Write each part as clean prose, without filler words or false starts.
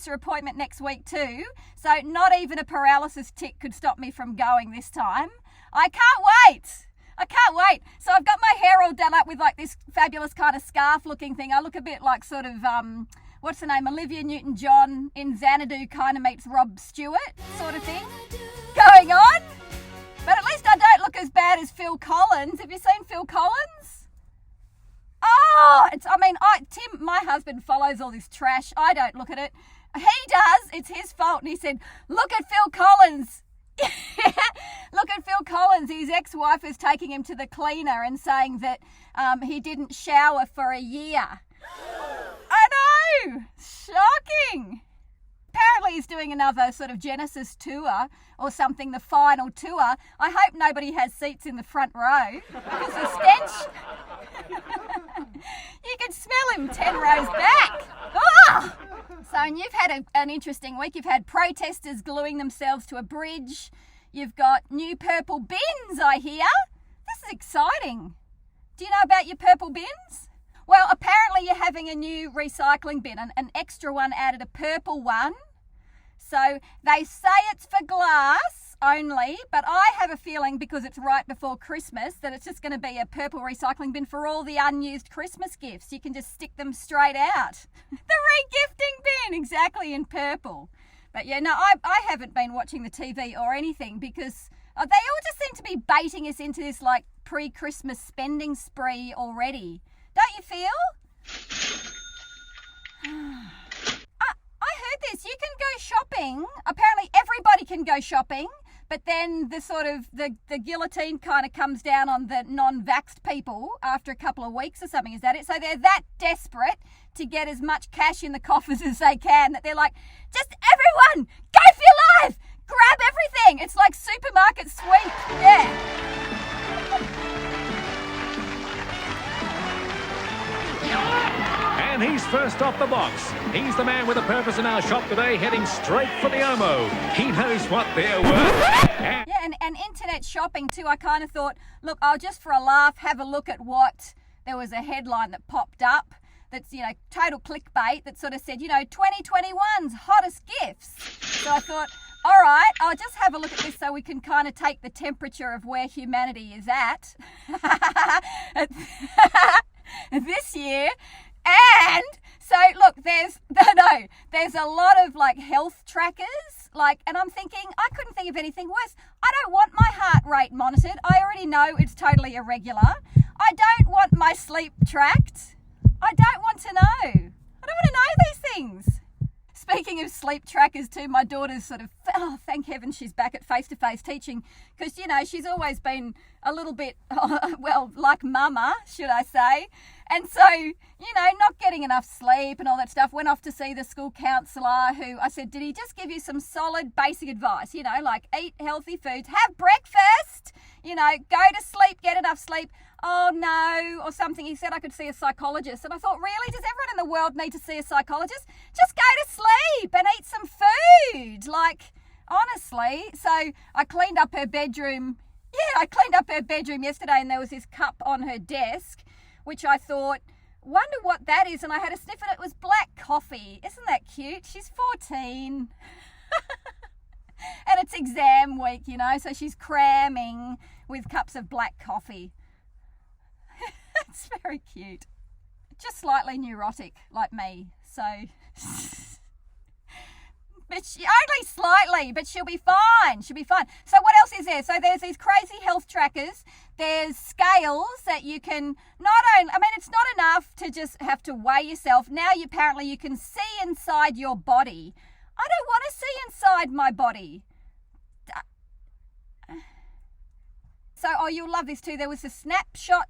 hairdresser appointment next week too, so not even a paralysis tick could stop me from going this time. I can't wait. So I've got my hair all done up with like this fabulous kind of scarf looking thing. I look a bit like sort of, what's her name, Olivia Newton-John in Xanadu kind of meets Rob Stewart sort of thing going on. But at least I don't look as bad as Phil Collins. Have you seen Phil Collins? Oh, Tim, my husband, follows all this trash. I don't look at it. He does. It's his fault. And he said, look at Phil Collins. Look at Phil Collins. His ex-wife is taking him to the cleaner and saying that he didn't shower for a year. I know. Shocking. Apparently he's doing another sort of Genesis tour or something, the final tour. I hope nobody has seats in the front row because the stench... You can smell him 10 rows back. Oh! So, and you've had an interesting week. You've had protesters gluing themselves to a bridge. You've got new purple bins, I hear. This is exciting. Do you know about your purple bins? Well, apparently you're having a new recycling bin, an extra one added, a purple one. So they say it's for glass only, but I have a feeling because it's right before Christmas that it's just going to be a purple recycling bin for all the unused Christmas gifts. You can just stick them straight out. The re-gifting bin, exactly, in purple. But yeah, no, I haven't been watching the TV or anything because they all just seem to be baiting us into this like pre-Christmas spending spree already. Don't you feel? I heard this. You can go shopping. Apparently everybody can go shopping, but then the sort of the guillotine kind of comes down on the non-vaxxed people after a couple of weeks or something. Is that it? So they're that desperate to get as much cash in the coffers as they can that they're like, just everyone, go for your life, grab everything. It's like supermarket sweep. Yeah. And he's first off the box. He's the man with a purpose in our shop today, heading straight for the Omo. He knows what they're worth. Yeah, and internet shopping too. I kind of thought, look, I'll just for a laugh have a look at what, there was a headline that popped up that's, total clickbait that sort of said, 2021's hottest gifts. So I thought, all right, I'll just have a look at this so we can kind of take the temperature of where humanity is at this year. And so look, there's a lot of like health trackers, and I'm thinking, I couldn't think of anything worse. I don't want my heart rate monitored. I already know it's totally irregular. I don't want my sleep tracked. I don't want to know. I don't want to know these things. Speaking of sleep trackers too, my daughter's sort of, thank heaven she's back at face-to-face teaching because, she's always been a little bit, like mama, should I say. And so, not getting enough sleep and all that stuff, went off to see the school counsellor who I said, did he just give you some solid basic advice, like eat healthy foods, have breakfast, go to sleep, get enough sleep. Oh no, or something. He said I could see a psychologist. And I thought, really? Does everyone in the world need to see a psychologist? Just go to sleep and eat some food. Honestly. So I cleaned up her bedroom. Yeah, I cleaned up her bedroom yesterday and there was this cup on her desk, which I thought, wonder what that is. And I had a sniff and it was black coffee. Isn't that cute? She's 14. And it's exam week, so she's cramming with cups of black coffee. It's very cute. Just slightly neurotic, like me. So, but only slightly, but she'll be fine. She'll be fine. So what else is there? So there's these crazy health trackers. There's scales that you can it's not enough to just have to weigh yourself. Now apparently you can see inside your body. I don't want to see inside my body. So, you'll love this too. There was a snapshot,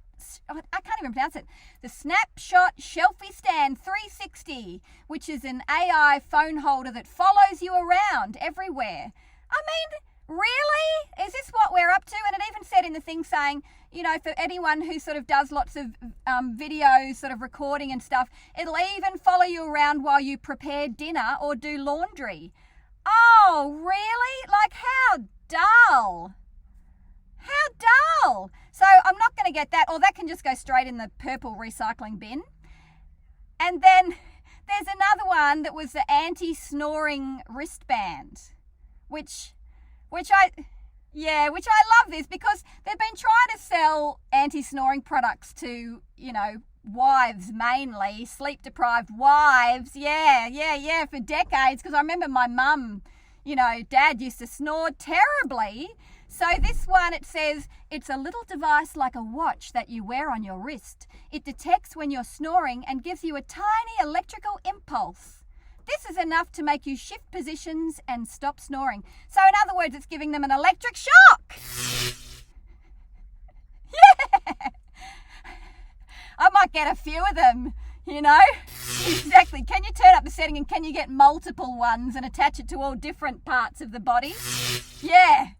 I can't even pronounce it. The Snapshot Shelfie Stand 360, which is an AI phone holder that follows you around everywhere. Really? Is this what we're up to? And it even said in the thing saying, for anyone who sort of does lots of videos, sort of recording and stuff, it'll even follow you around while you prepare dinner or do laundry. Oh, really? How dull. How dull. So I'm not going to get that, or that can just go straight in the purple recycling bin. And then there's another one that was the anti-snoring wristband, which I love this because they've been trying to sell anti-snoring products to, wives mainly, sleep-deprived wives. Yeah, for decades. Because I remember my mum, Dad used to snore terribly. So this one, it says, it's a little device like a watch that you wear on your wrist. It detects when you're snoring and gives you a tiny electrical impulse. This is enough to make you shift positions and stop snoring. So in other words, it's giving them an electric shock. Yeah. I might get a few of them, Exactly. Can you turn up the setting and can you get multiple ones and attach it to all different parts of the body? Yeah,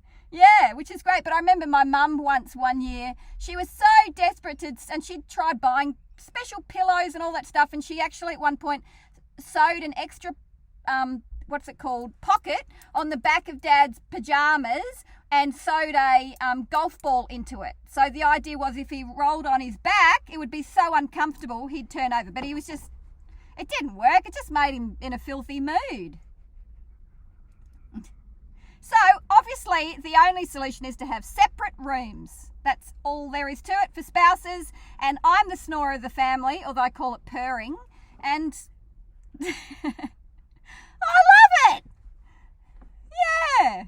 which is great. But I remember my mum one year, she was so desperate and she'd tried buying special pillows and all that stuff, and she actually at one point sewed an extra pocket on the back of Dad's pajamas and sewed a golf ball into it. So the idea was if he rolled on his back, it would be so uncomfortable he'd turn over. But it didn't work. It just made him in a filthy mood. So obviously the only solution is to have separate rooms. That's all there is to it for spouses. And I'm the snorer of the family, although I call it purring. And I love it. Yeah.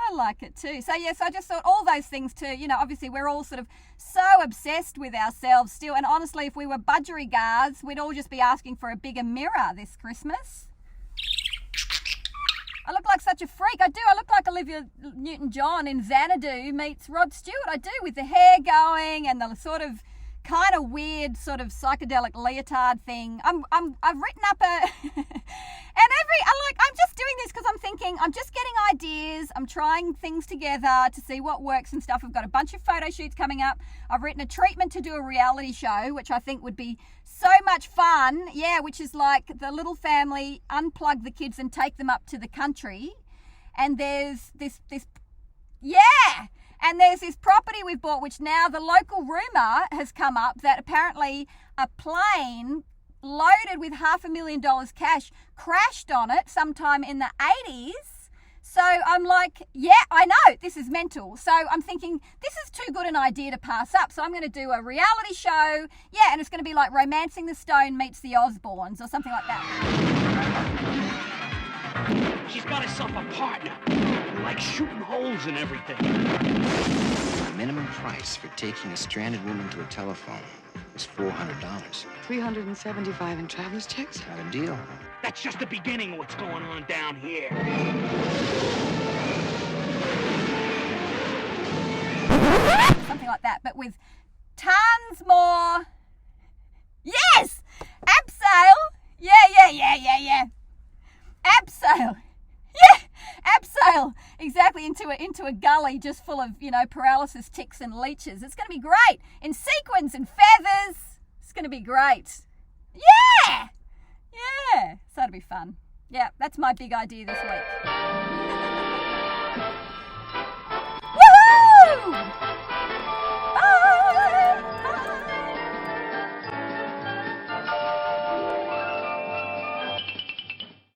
I like it too. So yes, I just thought all those things too, obviously we're all sort of so obsessed with ourselves still. And honestly, if we were budgerigars, we'd all just be asking for a bigger mirror this Christmas. I look like such a freak. I do. I look like Olivia Newton-John in Xanadu meets Rod Stewart. I do, with the hair going and the sort of kind of weird sort of psychedelic leotard thing. I've written up I'm just doing this because I'm thinking, I'm just getting ideas. I'm trying things together to see what works and stuff. I've got a bunch of photo shoots coming up. I've written a treatment to do a reality show, which I think would be so much fun. Yeah, which is like the little family unplug the kids and take them up to the country. And there's this property we've bought, which now the local rumour has come up that apparently a plane loaded with $500,000 cash crashed on it sometime in the 80s. So I'm like, yeah, I know, this is mental. So I'm thinking, this is too good an idea to pass up. So I'm going to do a reality show. Yeah, and it's going to be like Romancing the Stone meets the Osbournes or something like that. She's got herself a partner. Like shooting holes and everything. The minimum price for taking a stranded woman to a telephone is $400. $375 in traveler's checks? Not a deal. That's just the beginning of what's going on down here. Something like that, but with tons more. Yes! Abseil! Yeah. Abseil. Yeah, abseil. Exactly, into a gully just full of, paralysis ticks and leeches. It's going to be great. In sequins and feathers. It's going to be great. Yeah. So it'll be fun. Yeah, that's my big idea this week. Woohoo!